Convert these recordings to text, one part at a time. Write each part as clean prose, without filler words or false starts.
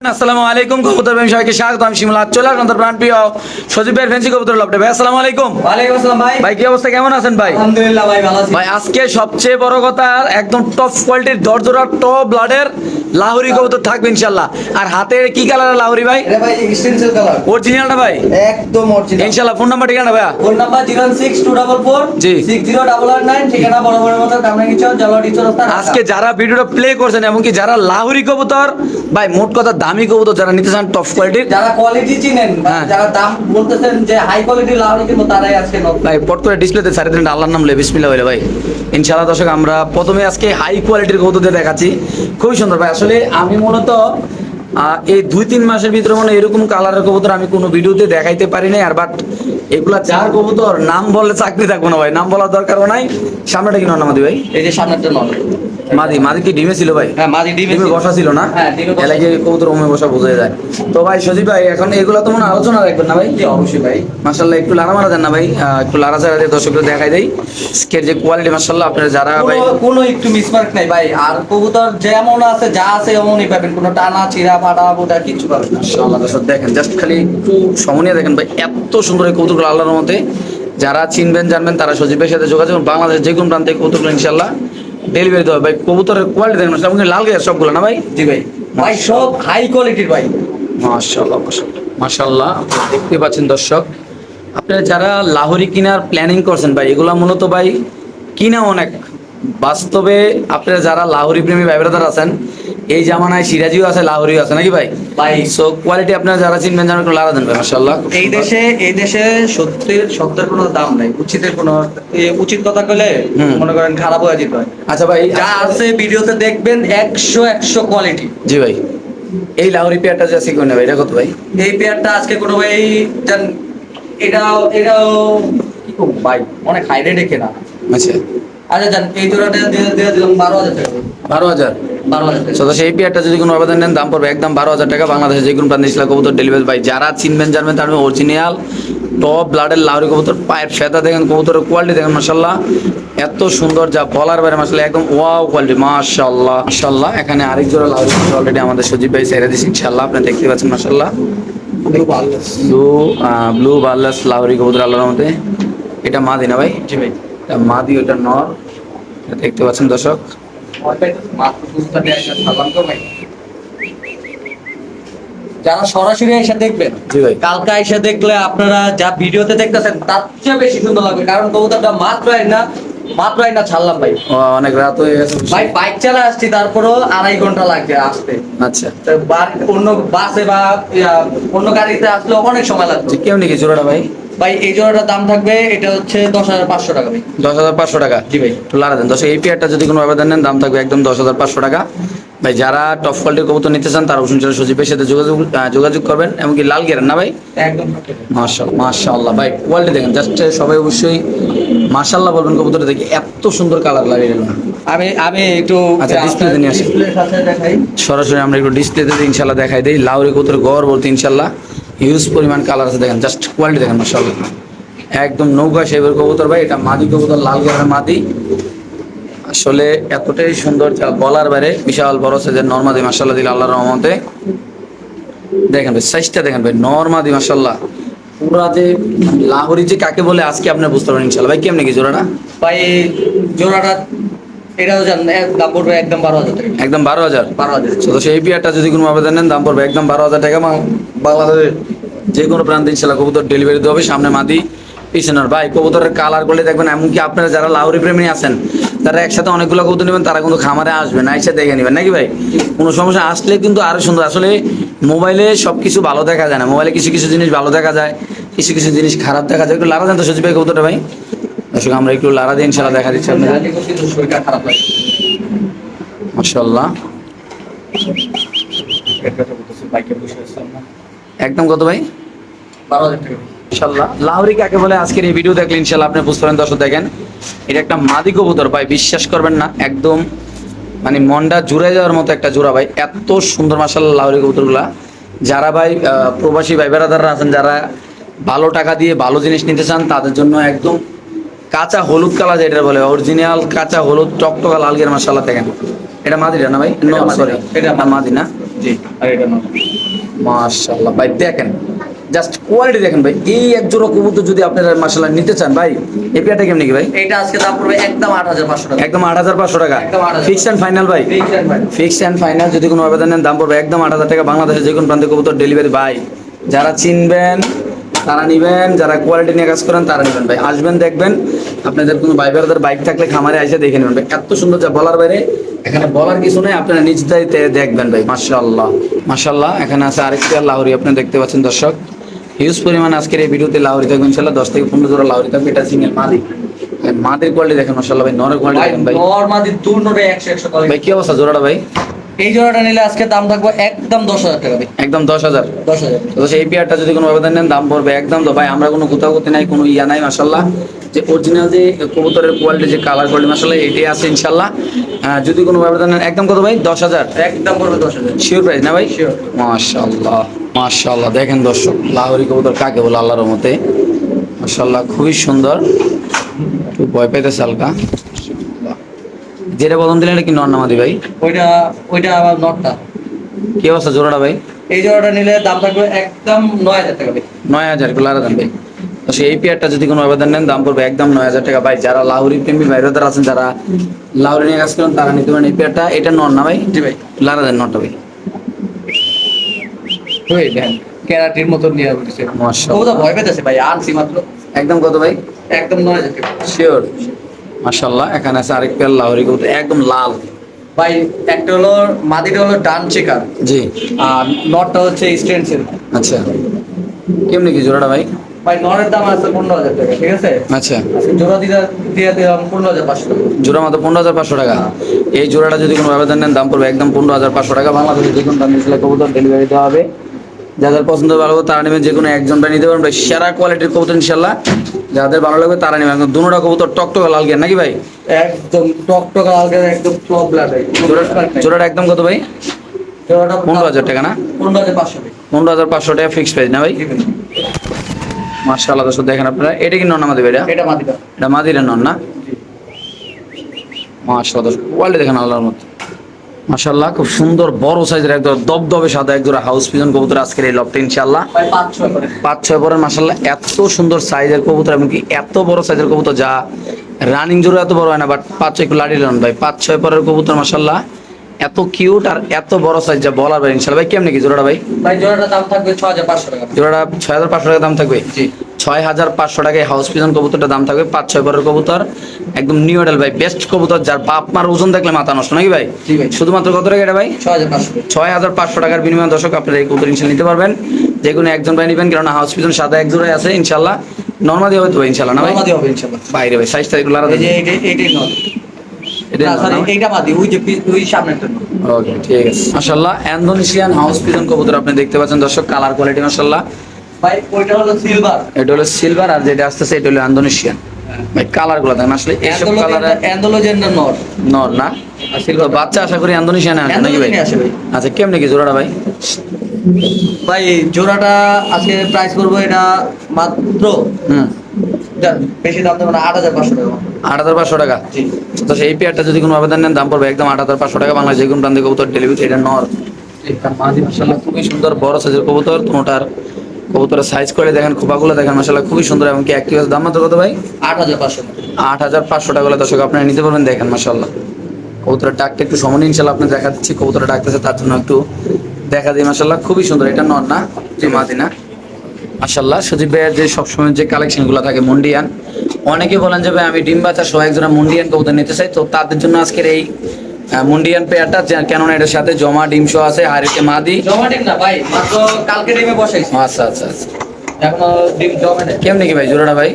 আসসালামু আলাইকুম কবুতর প্রেমী সবাইকে স্বাগত। আমি শিমুল চলে আসলাম তোর প্রাণপ্রিয় সজীব ভাই ফ্যান্সি কবুতর লফটে। ভাই আসসালামু আলাইকুম। ওয়ালাইকুম আসসালাম ভাই। ভাই কি অবস্থা, কেমন আছেন ভাই? আলহামদুলিল্লাহ ভাই, ভালো আছি ভাই আজকে সবচেয়ে বড় কথা, একদম টপ কোয়ালিটির দরজোড়া টপ ব্লাডের লাহোরি কবুতর থাকবে ইনশাল্লাহ। আর হাতে কি কালারের লাহোরি ভাই? এটা ভাই স্টেনসিল কালার, অরিজিনালটা ভাই? একদম অরিজিনাল ইনশাল্লাহ। ফোন নাম্বার ঠিকানা ভাইয়া? ফোন নাম্বার 06244 জি। 60889, ঠিকানা বরাবরের মতো কামরাঙ্গীরচর জলহাটি চৌরাস্তা। আজকে যারা ভিডিওটা প্লে করছেন এমনকি যারা লাহোরি কবুতর ভাই, মোট কথা দামি কবুতর যারা নিতে চান টপ কোয়ালিটির, যারা কোয়ালিটি চিনেন বা হ্যাঁ। যারা দাম বলতেছেন যে হাই কোয়ালিটি লাউরি কিনবো, তারাই আজকে নতুন। ভাই পট করে ডিসপ্লেতে সাড়ে তিনটা আল্লাহর নাম লে বিসমিল্লাহ বলে ভাই। ইনশাআল্লাহ দর্শক, আমরা প্রথমে আজকে হাই কোয়ালিটির কবুতরদের দেখাচ্ছি, খুবই সুন্দর ভাই। আসলে আমি মূলত এই 2-3 মাসের ভিতরে মনে হয় এরকম কালারের কবুতর আমি কোনো ভিডিওতে দেখাইতে পারি নাই। আর বাট এগুলা যার কবুতর নাম বললে চাকরি থাকবো না ভাই, নাম বলার দরকারও নাই। সামনেটা কি নর্নামাদি ভাই? এই যে সামনেরটা নন মাদি কি ডিমে ছিল ভাই? হ্যাঁ, মাঝি ডিমে ডিমে বসা ছিল না? হ্যাঁ, ডিমে বসা। এলাকায় কবুতর ওমে বসা বোঝা যায়। তো ভাই সজীব ভাই, এখন এগুলা তো মনে হয় আলোচনা রাখবেন না ভাই? জি অবশ্যই ভাই। মাশাআল্লাহ, একটু লাড়া মারা দেন না ভাই, একটু লাড়া চাড়া দিয়ে দর্শকদের দেখাই দেই স্কের যে কোয়ালিটি। মাশাআল্লাহ আপনারা যারা ভাই কোনো একটু মিসমার্ক নাই ভাই, আর কবুতর যেমন আছে যা আছে এমনই পাবেন, কোনো টানা চিরা ফাটা ফুটা কিছু পাবেন না। মাশাআল্লাহ দর্শক দেখেন, জাস্ট খালি একটু সমনিয়া দেখেন ভাই, এত সুন্দর এই কবুতরগুলো আল্লাহর মতে। যারা চিনবেন জানবেন তারা সজীবের সাথে যোগাযোগ করুন। বাংলাদেশের যে কোনো প্রান্তে কবুতরগুলো ইনশাআল্লাহ ডেলিভারি দেওয়া ভাই। কবুতরের কোয়ালিটি দেখেন মাশাআল্লাহ, আপনি লাল গেছে সবগুলো না ভাই? জি ভাই, ভাই সব হাই কোয়ালিটির ভাই। মাশাআল্লাহ মাশাআল্লাহ, দেখতে পাচ্ছেন দর্শক, আপনারা যারা লাহোরি কেনার প্ল্যানিং করছেন ভাই, এগুলা মূলত ভাই কিনা অনেক, বাস্তবে আপনারা যারা লাহোরি প্রেমী ভাই ব্রাদার আছেন, এই জামানায় সিরাজিও আছে লাহোরিও আছে নাকি ভাই? ভাই সো কোয়ালিটি আপনারা যারা চিনবেন জানেন একটু লারা দেন ভাই। মাশাআল্লাহ এই দেশে সত্যের কোনো দাম নাই, উচিতের কোনো উচিত কথা কইলে হুম। মনে করেন খারাপ হয়ে যেতে হয়। আচ্ছা ভাই, যা আছে ভিডিওতে দেখবেন 100 কোয়ালিটি। জি ভাই, এই লাহোরি পেয়ারটা যে আছে কোন ভাই, এটা কত ভাই? এই পেয়ারটা আজকে কোনো ভাই জান, এটাও কি করবো ভাই, অনেক হাই রেটে কেনা। আচ্ছা আচ্ছা জান, এই জোড়াটা দিয়ে দিলাম 12,000 টাকা। 12,000। 12,000 টাকা। তো সেই পেয়ারটা যদি কোনো আবেদন নেন দাম পড়বে একদম 12,000 টাকা। বাংলাদেশের যে কোনো প্রান্তে ইসলাম কবুতর ডেলিভারি ভাই। যারা চিনবেন জানবেন তার অরিজিনাল টপ ব্লাডের লাহোরি কবুতর, পায়ের ফেতা দেখেন, কবুতরের কোয়ালিটি দেখেন মাশাআল্লাহ, এত সুন্দর যা বলার বাইরে মাশাআল্লাহ, একদম ওয়াও কোয়ালিটি মাশাআল্লাহ মাশাআল্লাহ। এখানে আরেক জোড়া লাহোরি কবুতর অলরেডি আমাদের সজীব ভাই ছেড়ে দিয়েছে ইনশাআল্লাহ, আপনি দেখতে পাচ্ছেন মাশাআল্লাহ। ব্লু বার্লেস লাহোরি কবুতর আল্লাহর মধ্যে। এটা মাদি না ভাই? জি ভাই। এটা মাদি, ওটা নর, এটা দেখতে পাচ্ছেন দর্শক। যারা সরাসরি এসে দেখবেন, জি ভাই। কালকে এসে দেখলে আপনারা যা ভিডিওতে দেখতেছেন তার চেয়ে বেশি সুন্দর লাগবে, কারণ কবুতরটা মাত্র না ছাড়লাম ভাই। ও, অনেক রাত হয়ে গেছে ভাই বাইক চালা আসছি, তারপরও 2.5 ঘন্টা লাগছে আসতে। আচ্ছা, তো অন্য বাসে বা অন্য গাড়িতে আসলে অনেক সময় লাগছে। কেউ নাকি জোড়াটা ভাই? ভাই এই জোড়াটার দাম থাকবে, এটা হচ্ছে 10,500 টাকা ভাই। 10,500 টাকা। জি ভাই। একটু লাড়া দেন দর্শক, এই পেয়ারটা যদি কোনো আবেদন নেন দাম থাকবে একদম 10,500 টাকা ভাই। যারা টপ কোয়ালিটির কবুতর নিতে চান তারা অবশ্যই সজীবের সাথে যোগাযোগ করবেন। এমনকি লাল গেরেন না ভাই? একদম মাশাআল্লাহ ভাই, কোয়ালিটি দেখেন জাস্ট, সবাই অবশ্যই মাশাআল্লাহ বলবেন। কবুতর দেখি এত সুন্দর কালার লাগে না? আমি একটু আচ্ছা, ডিসপ্লেতে নিয়ে আসেন। ডিসপ্লের সাথে দেখাই। সরাসরি আমরা একটু ডিসপ্লেতে ইনশাআল্লাহ দেখাই দিই। লাহোরি কবুতর গড় বলতে ইনশাআল্লাহ হিউজ পরিমাণ কালার আছে, দেখেন জাস্ট কোয়ালিটি দেখেন মাশাআল্লাহ, একদম নৌকা শেপের কবুতর ভাই। এটা মাদি কবুতর, লাল গেরের মাদি, আসলে এতটাই সুন্দর যা বলার বাইরে। বিশাল বড় সাইজের নরমাদি মাশাআল্লাহ দিল আল্লাহর রহমতে। দেখেন ভাই সাইজটা দেখেন ভাই, নরমাদি মাশাআল্লাহ পুরা যে লাহোরি যে কাকে বলে আজকে আপনি বুঝতে পারবেন ইনশাআল্লাহ। ভাই কেমনে কি জোড়াটা? ভাই জোড়াটা এটাও জান, দাম পড়বে একদম 12,000 টাকা। একদম 12,000। 12,000। তো সেই পেয়ারটা যদি কোনো আবেদন নেন দাম পড়বে একদম 12,000 টাকা। বাংলাদেশের যে কোনো প্রান্তে ইনশাআল্লাহ কবুতর ডেলিভারি দেওয়া হবে। সামনে মাদি, পিছনের ভাই কবুতরের কালার গুলো দেখবেন। এমনকি আপনারা যারা লাহোরি প্রেমী আছেন তারা একসাথে অনেকগুলো কবুতর নেবেন, তারা কিন্তু খামারে আসবেন, আইসা দেখে নেবেন নাকি ভাই? কোনো সমস্যা আসলে কিন্তু আরো সুন্দর। আসলে মোবাইলে সবকিছু ভালো দেখা যায় না, মোবাইলে কিছু কিছু জিনিস ভালো দেখা যায়, কিছু কিছু জিনিস খারাপ দেখা যায়। একটু লারা দেন তো সজীব ভাই কবুতরটা ভাই। দর্শক আমরা একটু লারা দিয়ে ইনশাআল্লাহ দেখা দিচ্ছি আপনাদের। কিন্তু শরীরটা খারাপ লাগে। মাশাআল্লাহ, একদম কত ভাই? 12,000 টাকা। ইনশাআল্লাহ লাহোরি কাকে বলে আজকের এই ভিডিও দেখলে ইনশাআল্লাহ আপনি বুঝতে পারেন। দর্শক দেখেন, এটা একটা মাদি কবুতর ভাই, বিশ্বাস করবেন না, একদম মানে মনটা জুড়ে যাওয়ার মতো একটা জোড়া ভাই। এত সুন্দর মাশাআল্লাহ লাহোরি কবুতরগুলা। যারা ভাই প্রবাসী ভাই বেড়াদাররা আছেন, যারা ভালো টাকা দিয়ে ভালো জিনিস নিতে চান, তাদের জন্য একদম কাঁচা হলুদ কালার যেটা বলে, অরিজিনাল কাঁচা হলুদ টকটকা লাল গের মাশাআল্লাহ দেখেন। এটা মাদিরা না ভাই? এটা মাদি সরি, না, এটা এটা মাদি না। জি, আর এটা নর। মাশাআল্লাহ ভাই দেখেন, জাস্ট কোয়ালিটি দেখেন ভাই। এই এক জোড়া কবুতর যদি আপনারা মাশাআল্লাহ নিতে চান ভাই, এই পেয়ারটা কেমনি কি ভাই? এটা আজকে দাম পড়বে একদম 8,500 টাকা। একদম 8,500 টাকা, একদম 8,500 ফিক্সড এন্ড ফাইনাল ভাই। Fixed and final। Fixed and final, যদি কোনো আবেদন নেন দাম পড়বে একদম 8,000 টাকা। বাংলাদেশের যে কোনো প্রান্তে কবুতর ডেলিভারি ভাই। যারা চিনবেন তারা নিবেন, যারা কোয়ালিটি নিয়ে কাজ করেন তারা নিবেন ভাই। আসবেন দেখবেন, আপনাদের কোনো ভাই ব্রাদার বাইক থাকলে খামারে এসে দেখে নেবেন ভাই। এত সুন্দর, যা বলার বাইরে, এখানে বলার কিছু নেই, আপনারা নিজ দায়িত্বে দেখবেন ভাই। মাশাআল্লাহ মাশাআল্লাহ। এখানে আছে আরেকটি লাহোরি, আপনি দেখতে পাচ্ছেন দর্শক। হিউজ পরিমাণ আজকের এই ভিডিওতে লাহোরি থাকবে ইনশাআল্লাহ, 10 থেকে 15 জোড়া লাহোরি থাকবে। এটা সিঙ্গেল মালিক। মাদের কোয়ালিটি দেখেন মাশাআল্লাহ ভাই, নরের কোয়ালিটি ভাই দেখেন ভাই। নর মাদি দুটোরে 100 করে। ভাই কি অবস্থা জোড়াটা ভাই? এই জোড়াটা নিলে আজকে দাম থাকবে একদম 10,000 টাকা ভাই। একদম 10,000। 10,000। তো এই পেয়ারটা যদি কোনো আবেদন নেন দাম পড়বে একদম, তো ভাই আমরা কোনো কোথাও করতে নাই, কোনো ইয়া নাই মাশাআল্লাহ। যে অরিজিনাল যে কবুতরের কোয়ালিটি, যে কালার কোয়ালিটি মাশাআল্লাহ এটাই আছে ইনশাআল্লাহ। যদি কোনো আবেদন নেন একদম কত ভাই? 10,000 একদম পড়বে 10,000। শিওর প্রাইস না ভাই? Sure। মাশাআল্লাহ মাশাআল্লাহ। দেখেন দর্শক, লাহোরি কবুতর কাকে বলে আল্লাহর রহমতে মাশাআল্লাহ, খুবই সুন্দর। একটু ভয় পাইতেছে হালকা। যেটা বদন দিলেন এটা কি নর না মাদি ভাই? ওইটা আবার নটটা। কি অবস্থা জোড়াটা ভাই? এই জোড়াটা নিলে দাম থাকবে একদম 9,000 টাকা ভাই। 9,000 গুলো আলাদা ভাই। তো সেই পেয়ারটা যদি কোনো আবেদন নেন দাম পড়বে একদম 9,000 টাকা ভাই। যারা লাহোরি প্রেমী ভাইরাদার আছেন, যারা লাহোরি নিয়ে কাজ করেন তারা নিতে পারেন এই পেয়ারটা। এটা নর না ভাই? জি ভাই। লারা দেন নরটা ভাই। ওই দেন ক্যারাটির মতো নিয়ে বলছে। মাশাআল্লাহ। ও তো ভয় পেতেছে ভাই, আনছি মাত্র। একদম কত ভাই? একদম 9,000 টাকা। শিওর। মাশাআল্লাহ। এখানে আছে আরেক পেয়ার লাহোরি কবুতর, একদম লাল। ভাই একটা হলো মাদিটা হলো ডান চেকার, জি। আর নটটা হচ্ছে স্টেনসিল। আচ্ছা, কেমনি কি জোড়াটা ভাই? ভাই নরের দাম আছে 15,000 টাকা, ঠিক আছে? আচ্ছা, আজকে জোড়া দিয়ে দিলাম 15,500 টাকা। জোড়া মাত্র 15,500 টাকা। এই জোড়াটা যদি কোনো আবেদন নেন দাম পড়বে একদম 15,500 টাকা। বাংলাদেশের যে কোনো দাম মিশলে কবুতর ডেলিভারি দেওয়া হবে। যাদের পছন্দ ভালো হবে তারা নেবেন, যে কোনো একজন ভাই নিতে পারবেন ভাই। সেরা কোয়ালিটির কবুতর ইনশাল্লাহ, যাদের ভালো লাগবে তারা নেবেন। একদম দুটোটা কবুতর টকটকা লাল গেন নাকি ভাই? একদম টকটকা আলগা, একদম টপ ব্লাড ভাই। জোড়াটা একদম কত ভাই? জোড়াটা 15,000 টাকা না? 15,500 ভাই। 15,500 টাকা ফিক্সড প্রাইস না ভাই? মাশাআল্লাহ দর্শক দেখেন আপনারা, এটা কি নর না মাদি ভাই? এটা মাদিটা। এটা মাদিরা নর না? মাশাআল্লাহ দর্শক কোয়ালিটি দেখেন আল্লাহর মতো মাশাআল্লাহ। খুব সুন্দর বড় সাইজের একদম দবদবে সাদা এক জোড়া হাউস পিজন কবুতর আজকের এই লটটা ইনশাআল্লাহ। ভাই 5-6 করে। 5-6 পরের মাশাআল্লাহ, এত সুন্দর সাইজের কবুতর, এমনকি এত বড় সাইজের কবুতর যা রানিং জোড়া এত বড় হয় না, বাট 5-6 একটু লাড়ি লন ভাই। 5-6 পরের কবুতর মাশাআল্লাহ, এত কিউট আর এত বড় সাইজ যা বলার ভাই ইনশাআল্লাহ। ভাই কেমনে কি জোড়াটা ভাই? ভাই জোড়াটার দাম থাকবে 6,500 টাকা। জোড়াটা 6,500 টাকা দাম থাকবে। জি। 6,500 টাকায় হাউস পিজন কবুতরটা দাম থাকবে। 5-6 পরের কবুতর, একদম নিউ মডেল ভাই, বেস্ট কবুতর, যার বাপ মার ওজন দেখলে মাথা নষ্ট নাকি ভাই? জি ভাই। শুধুমাত্র কত টাকা এটা ভাই? 6,500 টাকা। 6,500 টাকার বিনিময়ে দর্শক আপনারা এই কবুতর ইনশাল্লাহ নিতে পারবেন। যে কোনো একজন ভাই নেবেন, কারণ হাউস পিজন সাদা এক জোড়াই আছে ইনশাল্লাহ। নরমাদি হবে তো ভাই ইনশাল্লাহ না ভাই? মাদি হবে ইনশাআল্লাহ। বাইরে ভাই সাইজটা এগুলো আলাদা। এই যে এইটাই নট। এটা না সরি, এইটা মাদি, ওই যে ওই সামনেরটা নট। ওকে ঠিক আছে। মাশাআল্লাহ ইন্দোনেশিয়ান হাউস পিজন কবুতর আপনি দেখতে পাচ্ছেন দর্শক, কালার কোয়ালিটি মাশাআল্লাহ। ভাই ওইটা হলো সিলভার। এটা হলো সিলভার, আর যেটা আসতেছে এটা হলো ইন্দোনেশিয়ান। ভাই কালার গুলো দেখেন আসলে এইসব কালারে অ্যান্ডোলোজেন্ডার নট। নর না? আর সিলভার তো বাচ্চা আশা করি ইন্দোনেশিয়ান আসবে নাকি ভাই? অ্যান্ডোলোজেনে আসে ভাই। আচ্ছা কেমনে কি জোড়াটা ভাই? ভাই জোড়াটা আজকে প্রাইস করবো এটা মাত্র বেশি দাম দেবো না, 8,500 টাকা। 8,500 টাকা। জি। তো সেই পেয়ারটা যদি কোনো আবেদন নেন দাম পড়বে একদম 8,500 টাকা। বাংলাদেশ যে কোনো প্রান্তে কবুতর ডেলিভারি। এটা নর, এটা মাদি মাশাআল্লাহ খুবই সুন্দর বড় সাইজের কবুতর। কোনোটার কবুতরের সাইজ করে দেখেন, খোপাগুলো দেখেন মাশাআল্লাহ খুবই সুন্দর, এবং কি অ্যাক্টিভ আছে। দাম মাত্র কত ভাই? 8,500 টাকা। 8,500 টাকা হলে দর্শক আপনারা নিতে পারবেন। দেখেন মাশাআল্লাহ কবুতরের ডাকটা একটু সময় ইনশাআল্লাহ আপনি দেখা দিচ্ছি। কবুতরের ডাকতেছে তার জন্য একটু দেখা দিই মাশাআল্লাহ, খুবই সুন্দর। এটা নর না? যে মাদি না? মাশাআল্লাহ সুদীপ ভাইয়ের যে সবসময় যে কালেকশন গুলো থাকে মুন্ডিয়ান, অনেকে বলেন যে ভাই আমি ডিম বাচ্চা সহ একজোড়া মুন্ডিয়ান কবুতর নিতে চাই, তো তাদের জন্য আজকের এই মুন্ডিয়ান পেয়ারটা, কেননা এটার সাথে জমা ডিম সহ আছে, আর এতে মাদি। জমা ডিম না ভাই, মাত্র কালকে ডিমে বসাইছি, আচ্ছা আচ্ছা আচ্ছা। এখনো ডিম জমে নেই। কেমনে কি ভাই জোড়াটা ভাই?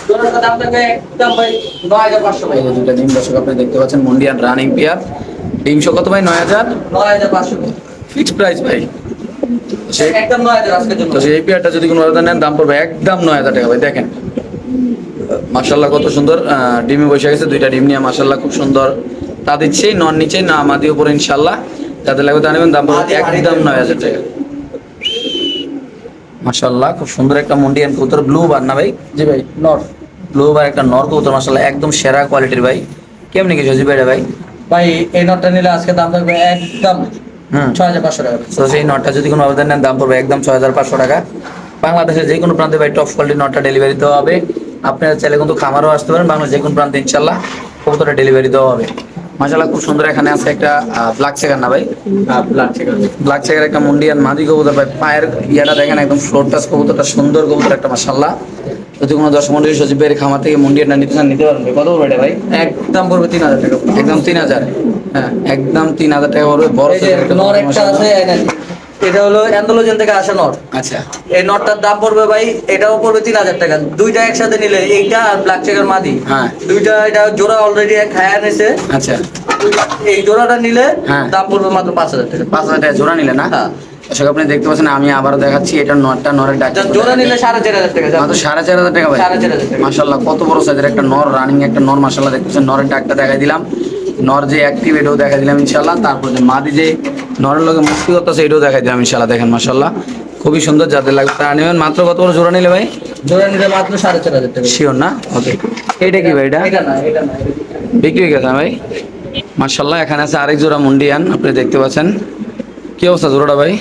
জোড়াটার দাম থাকবে একদম ভাই 9,500 ভাই। এই যে দুইটা ডিম দর্শক আপনি দেখতে পাচ্ছেন, মুন্ডিয়ান রানিং পেয়ার। ডিম সহ কত ভাই? 9,000 9,500 ভাই। ফিক্সড প্রাইস ভাই। একদম 9,000 আজকের জন্য। তো সেই পেয়ারটা যদি কোনো আবেদন নেন দাম পড়বে একদম 9,000 টাকা ভাই। দেখেন মাশাআল্লাহ কত সুন্দর ডিমে বসে গেছে, দুইটা ডিম নিয়ে মাশাআল্লাহ খুব সুন্দর। তা দিচ্ছে নন নিচে না মাদি উপরে ইনশাআল্লাহ। যাদের লাগবে তা নেবেন, দাম পড়বে একদম 9,000 টাকা। মাশাআল্লাহ খুব সুন্দর একটা মুন্ডিয়ান কবুতর, ব্লু বার না ভাই? জি ভাই, নট। ব্লু বার একটা নর কবুতর মাশাআল্লাহ একদম সেরা কোয়ালিটির ভাই। কেমনি কি সজীব ভাই এটা ভাই? ভাই এই নটটা নিলে আজকে দাম থাকবে একদম 6500 টাকা। তো সেই নটটা যদি কোনো আবেদন নেন দাম পড়বে একদম 6500 টাকা। বাংলাদেশের যে কোনো প্রান্তে ভাই টপ কোয়ালিটির নটটা ডেলিভারি দেওয়া হবে। আপনারা চাইলে কিন্তু খামারও আসতে পারেন, বাংলাদেশের যে কোনো প্রান্তে ইনশাল্লাহ কবুতরটা ডেলিভারি দেওয়া হবে। মাশাআল্লাহ খুব সুন্দর। এখানে আছে একটা ব্ল্যাক চেকার না ভাই? ব্ল্যাক চেকার একটা মুন্ডিয়ান মাদি কবুতর ভাই। পায়ের ইয়াটা দেখেন একদম ফ্লোর টাচ কবুতরটা, সুন্দর কবুতর একটা মাশাআল্লাহ। যদি কোনো দর্শক মন্ডলী সজীব ভাইয়ের খামার থেকে মুন্ডিয়ানটা নিতে চান নিতে পারেন ভাই। কত পড়বে এটা ভাই? একদম পড়বে 3000 টাকা। একদম 3000। হ্যাঁ, একদম 3000 টাকা পড়বে। বড় এই যে সাইজের একটা নর কবুতর একটা মাশাআল্লাহ। আছে, এই নেন। এটা হলো অ্যান্ডালুজিয়ান থেকে আসা নর। আচ্ছা এই নটটার দাম পড়বে ভাই, এটাও পড়বে 3000 টাকা। দুইটা একসাথে নিলে এইটা আর ব্ল্যাক চেকার মাদি, হ্যাঁ। দুইটা এটা জোড়া অলরেডি খায়া নিছে। আচ্ছা এই জোড়াটা নিলে হ্যাঁ। দাম পড়বে মাত্র 5000 টাকা। 5000 টাকা জোড়া নিলে না? হ্যাঁ। দর্শক আপনি দেখতে পাচ্ছেন, আমি আবারও দেখাচ্ছি এটা নরটা, নরের ডাক জোড়া নিলে 4500 টাকা। মাত্র 4500 টাকা ভাই। 4500 টাকা। মাশাআল্লাহ কত বড় সাইজের একটা নর, রানিং একটা নর মাশাআল্লাহ। দেখতেছেন নরের ডাকটা দেখাই দিলাম, নর যে অ্যাক্টিভ এটাও দেখা দিলাম ইনশাআল্লাহ। তারপর যে মাদি যে নরের লগে মুক্তি করতেছে এটাও দেখাই দিলাম ইনশাআল্লাহ। দেখেন মাশাআল্লাহ খুবই সুন্দর, যাদের লাগবে তারা নেবেন। মাত্র কত বড় জোড়া নিলে ভাই? জোড়া নিলে মাত্র 4500 টাকা। শিওর না? ওকে। এটা কি ভাই? এটা এটা না, এটা না। বিক্রি হয়ে গেছে ভাই মাশাআল্লাহ। এখানে আছে আরেক জোড়া মুন্ডিয়ান, আপনি দেখতে পাচ্ছেন। কি অবস্থা জোড়াটা ভাই?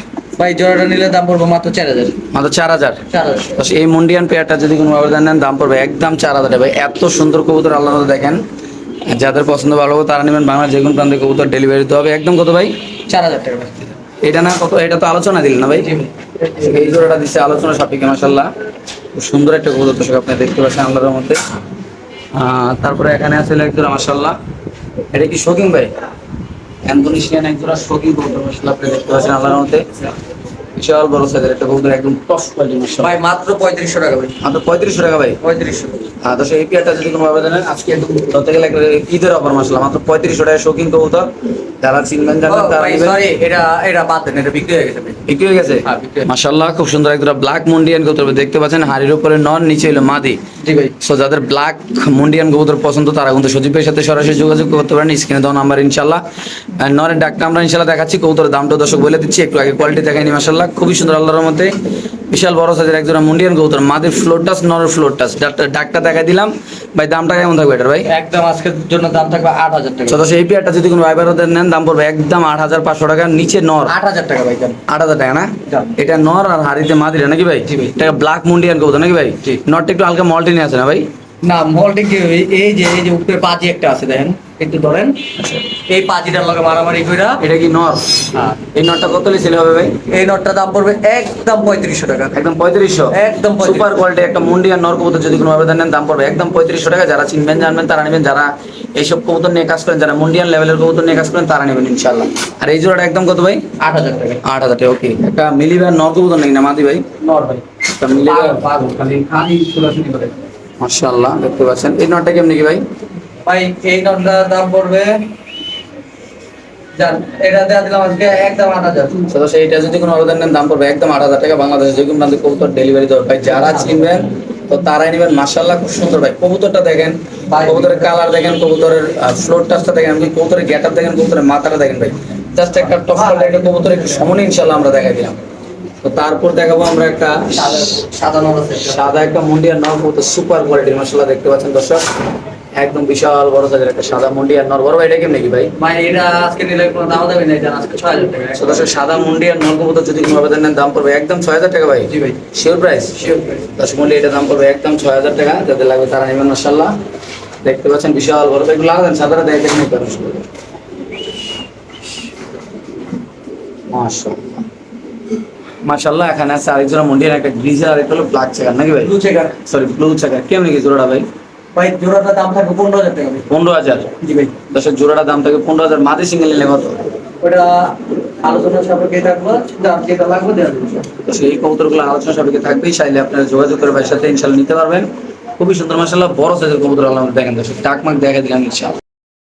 ভাই জোড়াটা নিলে দাম পড়বে মাত্র 4000। মাত্র 4000। 4000। তো এই মুন্ডিয়ান পেয়ারটা যদি কোনো আবেদন নেন দাম পড়বে একদম 4000 টাকা ভাই। এত সুন্দর কবুতর আল্লাহ দেখেন, যাদের পছন্দ ভালো হবে তারা নেবেন। বাংলার যে কোনো প্রান্তে কবুতর ডেলিভারি দিতে হবে। একদম কত ভাই? 4000 টাকা। এটা না কত? এটা তো আলোচনা দিলেন না ভাই? এই জোড়াটা দিচ্ছে আলোচনা সাপেক্ষে মাশাআল্লাহ। খুব সুন্দর একটা কবুতর দর্শক আপনি দেখতে পাচ্ছেন আল্লাহর মধ্যে। তারপরে এখানে আছে এক জোড়া মাশাআল্লাহ। এটা কি শৌকিং ভাই? ইন্দোনেশিয়ান এক জোড়া শৌকিং কবুতর মাশাআল্লাহ, আপনি দেখতে পাচ্ছেন আল্লাহর মধ্যে। বিশাল বড় সাইজের একটা কবুতর, একদম টপ কোয়ালিটি মাশাআল্লাহ। ভাই মাত্র 3500 টাকা ভাই। মাত্র 3500 টাকা ভাই। 3500। দর্শক এই পেয়ারটা যদি কোনো আবেদন নেন আজকে একদম ধরতে গেলে একটা ঈদের অফার মাশাআল্লাহ। মাত্র 3500 টাকা শৌকিং কবুতর। যারা চিনবেন জানেন তারা ভাই নেবেন। সরি, এটা বাদ দেন, এটা বিক্রি হয়ে গেছে ভাই। বিক্রি হয়ে গেছে? হ্যাঁ, বিক্রি হয়ে গেছে। মাশাআল্লাহ খুব সুন্দর একটা ব্ল্যাক মুন্ডিয়ান কবুতর দেখতে পাচ্ছেন। হাড়ির উপরে নর, নিচে হলো মাদি। জি ভাই। সো যাদের ব্ল্যাক মুন্ডিয়ান কবুতর পছন্দ তারা কিন্তু সজীব ভাইয়ের সাথে সরাসরি যোগাযোগ করতে পারেন। স্ক্রিনে দেওয়া নাম্বার ইনশাআল্লাহ। নরের ডাকটা আমরা ইনশাআল্লাহ দেখাচ্ছি, কবুতরের দামটা দর্শক বলে দিচ্ছি। একটু আগে কোয়ালিটি দেখাইনি মাশাআল্লাহ, খুবই সুন্দর আল্লাহর মধ্যে। বিশাল বড় সাইজের একজন মুন্ডিয়ান কবুতর, মাদির ফ্লোর টাচ, নরের ফ্লোর টাচ। ডাকটা দেখাই দিলাম ভাই। দামটা কেমন থাকবে এটার ভাই? একদম আজকের জন্য দাম থাকবে 8000 টাকা। সো দর্শক এই পেয়ারটা যদি কোনো ভাই বারোদের নেন দাম পড়বে একদম 8500 টাকা। নিচে নর 8000 টাকা ভাই। 8000 টাকা না? যান। এটা নর আর হাড়িতে মাদিরা নাকি ভাই? জি ভাই। এটা ব্ল্যাক মুন্ডিয়ান কবুতর নাকি ভাই? জি। নটটা একটু হালকা মল্টিনি আছে না ভাই? না, মলটিং কি এই যে উপরে পাজি একটা আছে দেখেন, একটু ধরেন। এই পাজিটার লগে মারামারি কইরা। এটা কি নর? হ্যাঁ। এই নটটা কত লিসেল হবে ভাই? এই নটটার দাম পড়বে একদম 3500 টাকা। একদম 3500। একদম 3500। সুপার কোয়ালিটি একটা মুন্ডিয়ান নর কবুতর যদি কোনো আবেদন নেন দাম পড়বে একদম 3500 টাকা। যারা চিনবেন জানবেন তারা নেবেন, যারা এইসব কবুতর নিয়ে কাজ করেন, যারা মুন্ডিয়ান লেভেলের কবুতর নিয়ে কাজ করেন তারা নেবেন ইনশাআল্লাহ। আর এই জোড়াটা একদম কত ভাই? 8000 টাকা। 8000 টাকা। ওকে। একটা মিলিবার নর কবুতর নাকি না মাদি ভাই? নর ভাই। একটা মিলিবার পাগল খালি ছোলাছুলি করে। মাশাআল্লাহ দেখতে পাচ্ছেন। এই নটটা কেমনি কি ভাই? ভাই এই নটটার দাম পড়বে, জান এটা দেয়া দিলাম আজকে একদম 8000। তো সেইটা যদি কোনো আবেদন নেন দাম পড়বে একদম 8000 টাকা। বাংলাদেশের যে কোনো প্রান্তে কবুতর ডেলিভারি দেওয়ার ভাই যারা চিনবেন তো তারাই নেবেন। মাশাআল্লাহ খুব সুন্দর ভাই। কবুতরটা দেখেন, কবুতরের কালার দেখেন, কবুতরের ফ্লোর টাচটা দেখেন, আপনি কবুতরের গেটআপ দেখেন, কবুতরের মাথাটা দেখেন ভাই। জাস্ট একটা টপ কোয়ালিটি একটা কবুতর একটু সামনে ইনশাআল্লাহ আমরা দেখাই দিলাম। তো তারপর দেখাবো আমরা একটা সাদা নর আছে। সাদা একটা মুন্ডিয়ান নর কবুতর, সুপার কোয়ালিটির মাশাআল্লাহ দেখতে পাচ্ছেন দর্শক। একদম বিশাল বড় সাইজের একটা সাদা মুন্ডিয়ান নর। বড় ভাই এটা কেমনি কি ভাই? ভাই এটা আজকে নিলে কোনো দাম দেবে না, এটা আজকে 6000 টাকা। দর্শক সাদা মুন্ডিয়ান নর কবুতর যদি কোনো আবেদন নেন দাম পড়বে একদম 6000 টাকা ভাই। জি ভাই। Sure price? শিওর ভাই। দর্শক মন্ডলী এটা দাম পড়বে একদম 6000 টাকা। যাদের লাগবে তারা নেবেন মাশাআল্লাহ। দেখতে পাচ্ছেন বিশাল বড়। এগুলো লাগাবেন সাদাটা দেখেন না করেন মাশাআল্লাহ। মাশাআল্লাহ এখানে আছে আরেকজন মুন্ডিয়ান একটা গ্রিজার আর একটা হলো ব্ল্যাক চেকার নাকি ভাই? Blue checker. Sorry blue checker. কেমনি কি জোড়াটা ভাই? ভাই জোড়াটার দাম থাকবে 15000 টাকা ভাই। 15000। জি ভাই। দর্শক জোড়াটার দাম থাকে 15000। মাদি সিঙ্গেল নিলে কত? ওটা আলোচনা সাপেক্ষে থাকবে, দাম যেটা লাগবে দেওয়া যাবে। তো সেই কবুতরগুলো আলোচনা সাপেক্ষে থাকবেই, চাইলে আপনারা যোগাযোগ করে ভাইয়ের সাথে ইনশাআল্লাহ নিতে পারবেন। খুবই সুন্দর মাশাআল্লাহ বড় সাইজের কবুতর আল্লাহ দেখেন দর্শক। টাকমাক দেখা দিলাম ইনশাআল্লাহ।